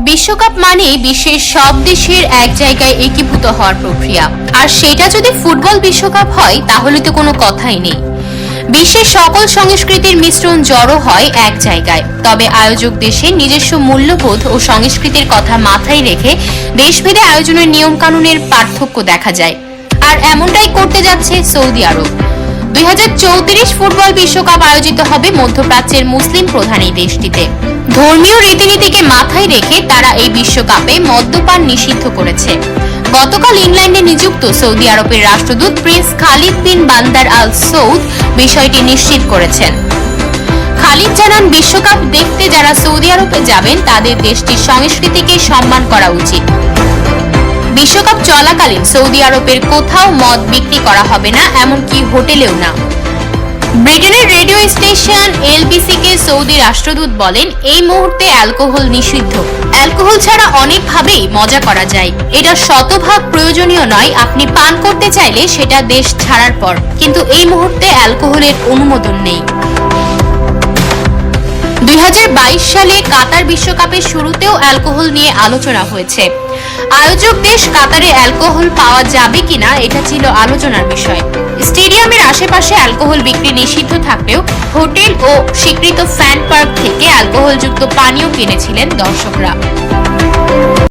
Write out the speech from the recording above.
বিশ্বকাপ মানে বিশ্বের সব দেশের এক জায়গায় একীভূত হওয়ার প্রক্রিয়া, আর সেটা যদি ফুটবল বিশ্বকাপ হয় তাহলে তো কোনো কথাই নেই। বিশ্বের সকল সংস্কৃতির মিশ্রণ জড়ো হয় এক জায়গায়। তবে আয়োজক দেশের নিজস্ব মূল্যবোধ ও সংস্কৃতির কথা মাথায় রেখে দেশভেদে আয়োজনের নিয়ম কানুনের পার্থক্য দেখা যায়, আর এমনটাই করতে যাচ্ছে সৌদি আরব। 2034 ফুটবল বিশ্বকাপ আয়োজিত হবে মধ্যপ্রাচ্যের মুসলিম প্রধান এই দেশটিতে। ধর্মীয় রীতিনীতিকে মাথায় রেখে তারা এই বিশ্বকাপে মদ্যপান নিষিদ্ধ করেছে। গতকাল ইংল্যান্ডে নিযুক্ত সৌদি আরবের রাষ্ট্রদূত প্রিন্স খালিদ বিন বান্দার আল সৌদ বিষয়টি নিশ্চিত করেছেন। খালিদ জানান, বিশ্বকাপ দেখতে যারা সৌদি আরবে যাবেন তাদের দেশটির সংস্কৃতিকে সম্মান করা উচিত। বিশ্বকাপ চলাকালীন সৌদি আরবের কোথাও মদ বিক্রি করা হবে না, এমনকি হোটেলেও না। ব্রিটেনের রেডিও স্টেশন এলবিসি কে সৌদি রাষ্ট্রদূত বলেন, এই মুহূর্তে অ্যালকোহল নিষিদ্ধ। অ্যালকোহল ছাড়া অনেকভাবেই মজা করা যায়, এটা শতভাগ প্রয়োজনীয় নয়। আপনি পান করতে চাইলে সেটা দেশ ছাড়ার পর, কিন্তু এই মুহূর্তে অ্যালকোহলের অনুমোদন নেই। 2022 সালে কাতার বিশ্বকাপের শুরুতেও অ্যালকোহল নিয়ে আলোচনা হয়েছে। আয়োজক দেশ কাতারে অ্যালকোহল পাওয়া যাবে কিনা এটা ছিল আলোচনার বিষয়। স্টেডিয়ামের আশেপাশে অ্যালকোহল বিক্রি নিষিদ্ধ থাকলেও হোটেল ও স্বীকৃত ফ্যান পার্ক থেকে অ্যালকোহলযুক্ত পানীয় কিনেছিলেন দর্শকরা।